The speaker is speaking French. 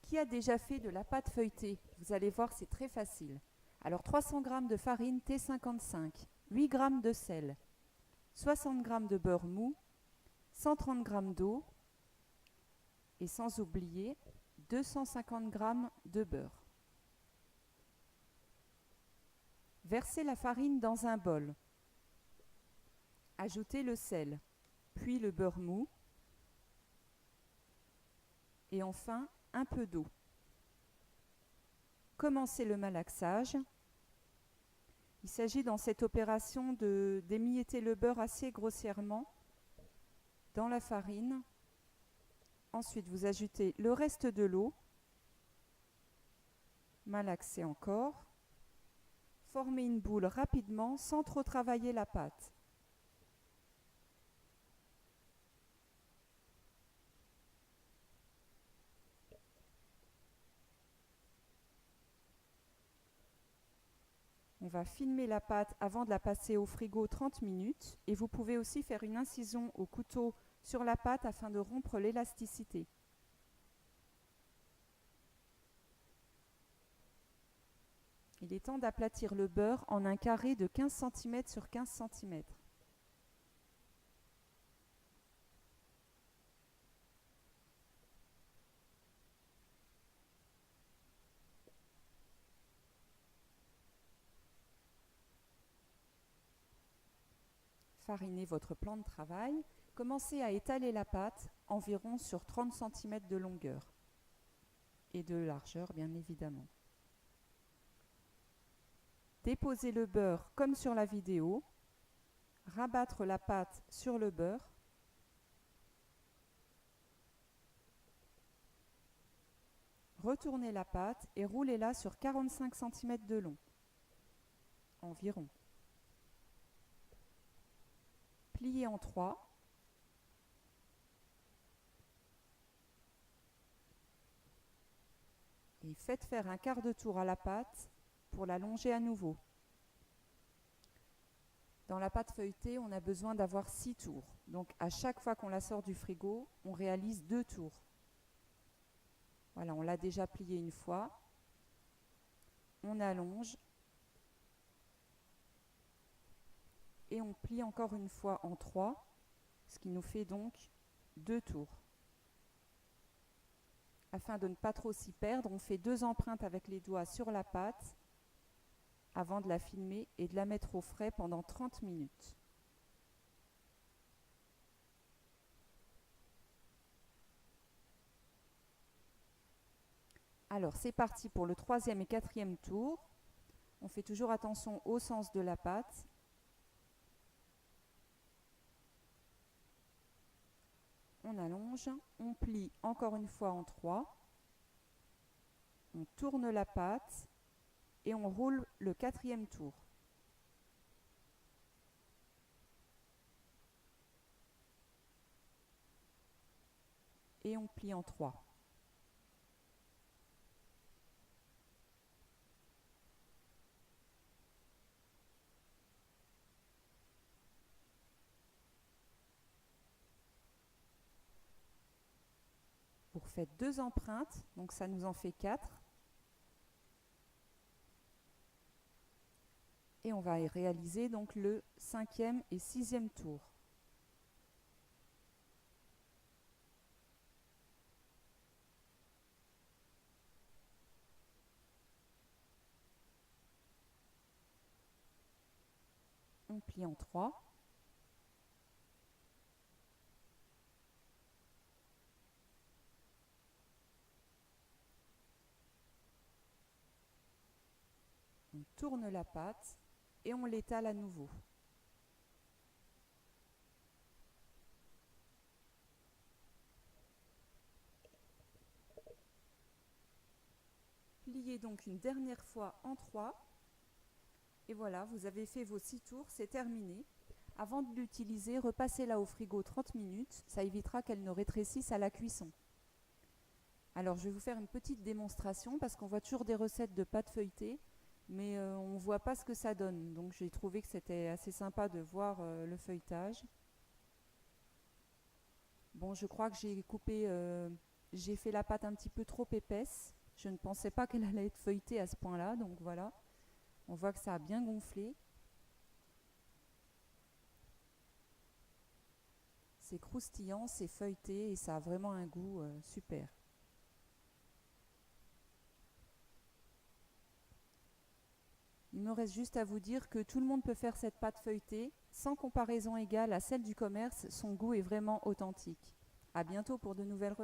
Qui a déjà fait de la pâte feuilletée? Vous allez voir, c'est très facile. Alors 300 g de farine T55, 8 g de sel, 60 g de beurre mou, 130 g d'eau et sans oublier 250 g de beurre. Versez la farine dans un bol. Ajoutez le sel, puis le beurre mou et enfin un peu d'eau. Commencez le malaxage. Il s'agit dans cette opération d'émietter le beurre assez grossièrement dans la farine. Ensuite, vous ajoutez le reste de l'eau. Malaxez encore. Formez une boule rapidement sans trop travailler la pâte. On va filmer la pâte avant de la passer au frigo 30 minutes et vous pouvez aussi faire une incision au couteau sur la pâte afin de rompre l'élasticité. Il est temps d'aplatir le beurre en un carré de 15 cm sur 15 cm. Farinez votre plan de travail. Commencez à étaler la pâte environ sur 30 cm de longueur et de largeur bien évidemment. Déposez le beurre comme sur la vidéo. Rabattre la pâte sur le beurre. Retournez la pâte et roulez-la sur 45 cm de long environ. Pliez en 3. Et faites faire un quart de tour à la pâte pour la longer à nouveau. Dans la pâte feuilletée, on a besoin d'avoir 6 tours. Donc à chaque fois qu'on la sort du frigo, on réalise 2 tours. Voilà, on l'a déjà pliée une fois. On allonge. Et on plie encore une fois en 3, ce qui nous fait donc 2 tours. Afin de ne pas trop s'y perdre, on fait 2 empreintes avec les doigts sur la pâte avant de la filmer et de la mettre au frais pendant 30 minutes. Alors c'est parti pour le 3e et 4e tour. On fait toujours attention au sens de la pâte. On allonge, on plie encore une fois en 3, on tourne la pâte et on roule le 4e tour. Et on plie en 3. Vous refaites 2 empreintes, donc ça nous en fait 4. Et on va réaliser donc le 5e et 6e tour. On plie en 3. On tourne la pâte et on l'étale à nouveau. Pliez donc une dernière fois en 3. Et voilà, vous avez fait vos 6 tours, c'est terminé. Avant de l'utiliser, repassez-la au frigo 30 minutes, ça évitera qu'elle ne rétrécisse à la cuisson. Alors je vais vous faire une petite démonstration parce qu'on voit toujours des recettes de pâte feuilletée, mais on ne voit pas ce que ça donne. Donc j'ai trouvé que c'était assez sympa de voir le feuilletage. Bon, je crois que j'ai fait la pâte un petit peu trop épaisse. Je ne pensais pas qu'elle allait être feuilletée à ce point-là, donc voilà. On voit que ça a bien gonflé. C'est croustillant, c'est feuilleté et ça a vraiment un goût super. Il me reste juste à vous dire que tout le monde peut faire cette pâte feuilletée. Sans comparaison égale à celle du commerce, son goût est vraiment authentique. À bientôt pour de nouvelles recettes.